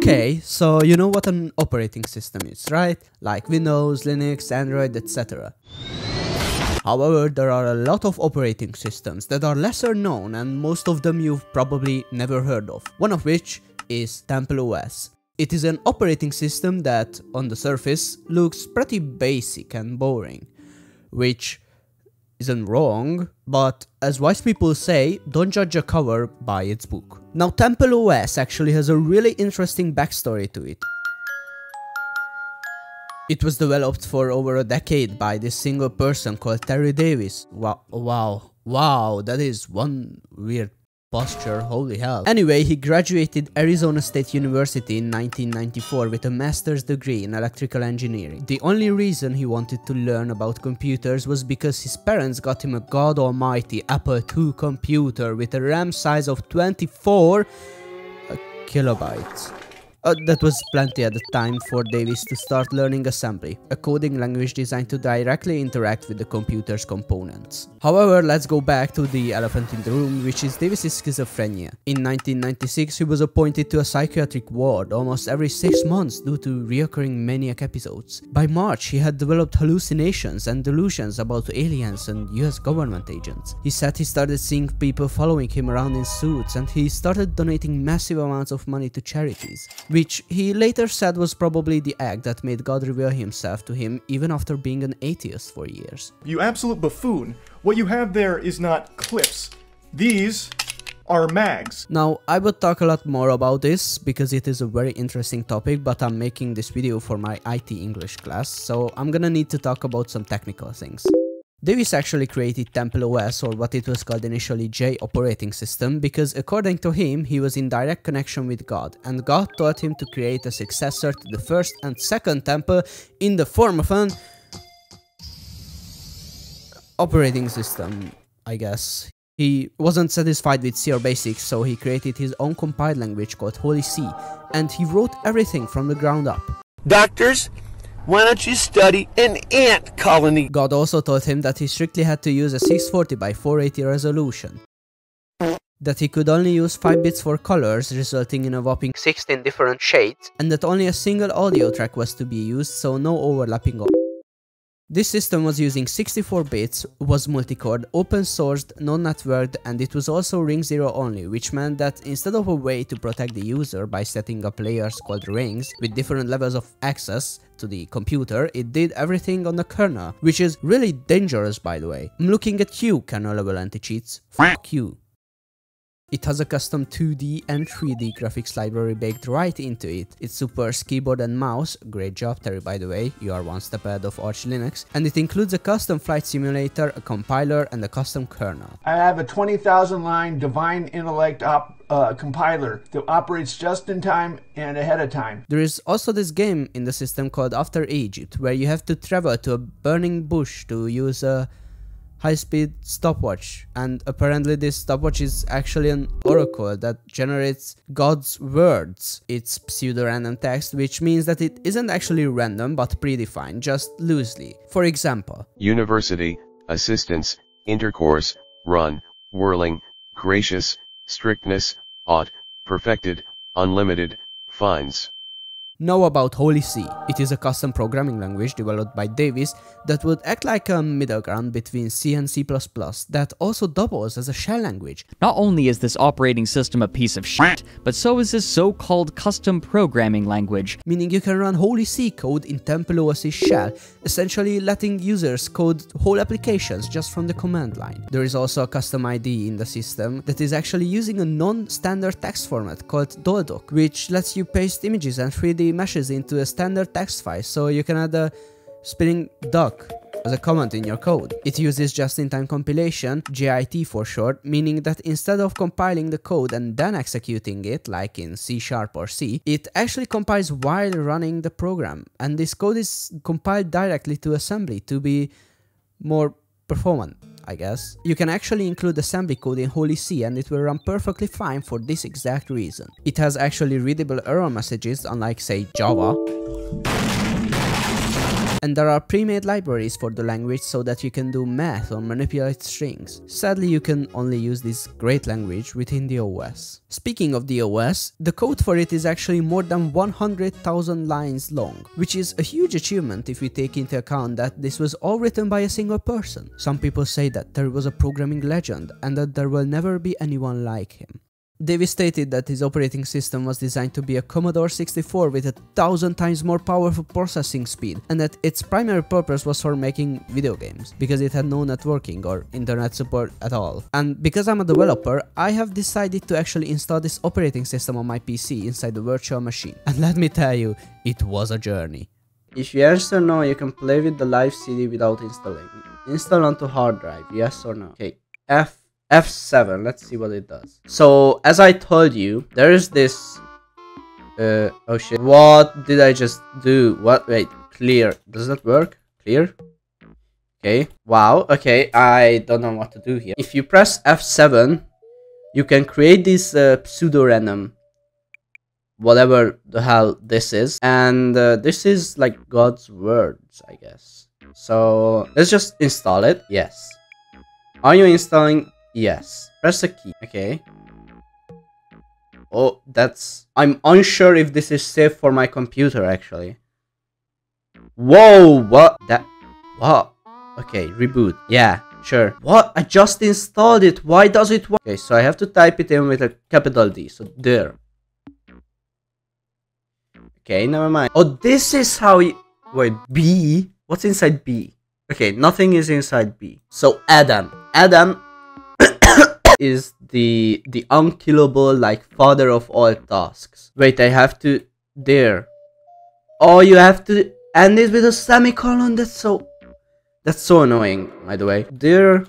Okay, so you know what an operating system is, right? Like Windows, Linux, Android, etc. However, there are a lot of operating systems that are lesser known and most of them you've probably never heard of. One of which is Temple OS. It is an operating system that, on the surface, looks pretty basic and boring, which isn't wrong, but as wise people say, don't judge a cover by its book. Now, Temple OS actually has a really interesting backstory to it. It was developed for over a decade by this single person called Terry Davis. Wow, that is one weird posture, holy hell. Anyway, he graduated Arizona State University in 1994 with a master's degree in electrical engineering. The only reason he wanted to learn about computers was because his parents got him a god almighty Apple II computer with a RAM size of 24 kilobytes. That was plenty at the time for Davis to start learning assembly, a coding language designed to directly interact with the computer's components. However, let's go back to the elephant in the room, which is Davis's schizophrenia. In 1996, he was appointed to a psychiatric ward almost every 6 months due to reoccurring maniac episodes. By March, he had developed hallucinations and delusions about aliens and US government agents. He said he started seeing people following him around in suits, and he started donating massive amounts of money to charities, which he later said was probably the act that made God reveal himself to him even after being an atheist for years. You absolute buffoon. What you have there is not clips. These are mags. Now, I would talk a lot more about this because it is a very interesting topic, but I'm making this video for my IT English class, so I'm gonna need to talk about some technical things. Davis actually created Temple OS, or what it was called initially J operating system, because according to him, he was in direct connection with God, and God told him to create a successor to the first and second temple in the form of an operating system, I guess. He wasn't satisfied with C or BASIC, so he created his own compiled language called Holy C, and he wrote everything from the ground up. Doctors, why don't you study an ant colony? God also told him that he strictly had to use a 640 by 480 resolution, that he could only use 5 bits for colors, resulting in a whopping 16 different shades, and that only a single audio track was to be used, so no overlapping. This system was using 64 bits, was multi-core, open-sourced, non-networked, and it was also ring 0 only, which meant that instead of a way to protect the user by setting up layers called rings with different levels of access to the computer, it did everything on the kernel, which is really dangerous, by the way. I'm looking at you, kernel level anti-cheats. Fuck you. It has a custom 2D and 3D graphics library baked right into it. It supports keyboard and mouse, great job Terry by the way, you are one step ahead of Arch Linux, and it includes a custom flight simulator, a compiler, and a custom kernel. I have a 20,000 line Divine Intellect compiler that operates just in time and ahead of time. There is also this game in the system called After Egypt, where you have to travel to a burning bush to use a high-speed stopwatch, and apparently this stopwatch is actually an oracle that generates God's words. It's pseudo-random text, which means that it isn't actually random but predefined, just loosely. For example, university, assistance, intercourse, run, whirling, gracious, strictness, ought, perfected, unlimited, fines. Now about Holy C. It is a custom programming language developed by Davis that would act like a middle ground between C and C++ that also doubles as a shell language. Not only is this operating system a piece of shit, but so is this so-called custom programming language. Meaning you can run Holy C code in Temple OS's shell, essentially letting users code whole applications just from the command line. There is also a custom IDE in the system that is actually using a non-standard text format called Doldoc, which lets you paste images and 3D meshes into a standard text file, so you can add a spinning duck as a comment in your code. It uses just-in-time compilation, JIT for short, meaning that instead of compiling the code and then executing it, like in C# or C, it actually compiles while running the program, and this code is compiled directly to assembly to be more performant, I guess. You can actually include assembly code in Holy C and it will run perfectly fine for this exact reason. It has actually readable error messages, unlike say Java. And there are pre-made libraries for the language so that you can do math or manipulate strings. Sadly, you can only use this great language within the OS. Speaking of the OS, the code for it is actually more than 100,000 lines long, which is a huge achievement if we take into account that this was all written by a single person. Some people say that there was a programming legend and that there will never be anyone like him. Davis stated that his operating system was designed to be a Commodore 64 with 1,000 times more powerful processing speed, and that its primary purpose was for making video games, because it had no networking or internet support at all. And because I'm a developer, I have decided to actually install this operating system on my PC inside the virtual machine. And let me tell you, it was a journey. If you answer no, you can play with the live CD without installing. Install onto hard drive, yes or no? Okay, F7, let's see what it does. So, as I told you, there is this... oh shit, what did I just do? What? Wait, clear. Does that work? Clear? Okay, wow, okay, I don't know what to do here. If you press F7, you can create this pseudo-random, whatever the hell this is. And this is like God's words, I guess. So, let's just install it. Yes. Are you installing? Yes. Press the key. Okay. Oh, I'm unsure if this is safe for my computer, actually. Whoa, what? What? Okay, reboot. Yeah, sure. What? I just installed it. Why does it work? Okay, so I have to type it in with a capital D. So, there. Okay, never mind. Oh, this is how you... Wait, B? What's inside B? Okay, nothing is inside B. So, Adam is the unkillable, like, father of all tasks. Wait, I have to... There. Oh, you have to end it with a semicolon? That's so annoying, by the way. There.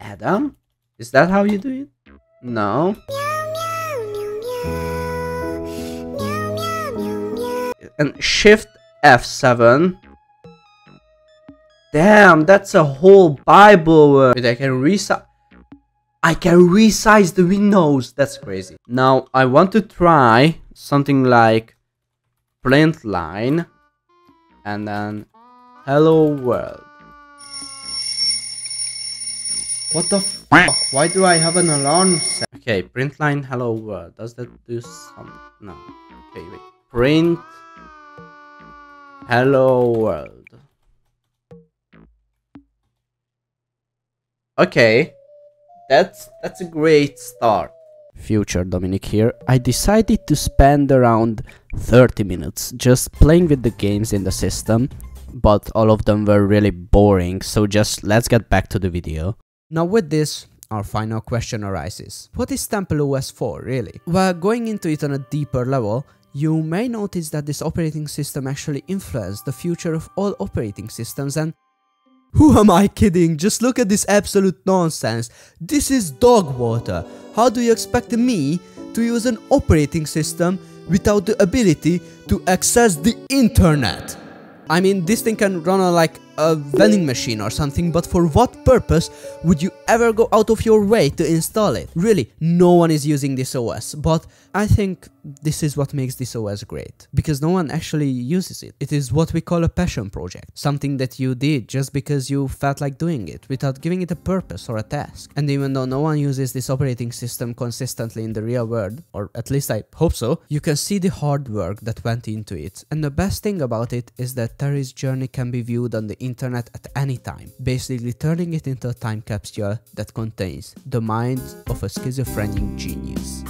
Adam? Is that how you do it? No. And Shift F7. Damn, that's a whole Bible word. Wait, I can resize the windows. That's crazy. Now, I want to try something like print line and then hello world. What the fuck? Why do I have an alarm set? Okay, print line hello world. Does that do something? No. Okay, wait. Print hello world. Okay, that's a great start. Future Dominic here. I decided to spend around 30 minutes just playing with the games in the system, but all of them were really boring, so just let's get back to the video. Now with this, our final question arises. What is Temple OS for, really? Well, going into it on a deeper level, you may notice that this operating system actually influenced the future of all operating systems, and who am I kidding? Just look at this absolute nonsense. This is dog water. How do you expect me to use an operating system without the ability to access the internet? I mean, this thing can run on like a vending machine or something, but for what purpose would you ever go out of your way to install it? Really, no one is using this OS, but I think this is what makes this OS great, because no one actually uses it. It is what we call a passion project, something that you did just because you felt like doing it, without giving it a purpose or a task. And even though no one uses this operating system consistently in the real world, or at least I hope so, you can see the hard work that went into it. And the best thing about it is that Terry's journey can be viewed on the internet at any time, basically turning it into a time capsule that contains the mind of a schizophrenic genius.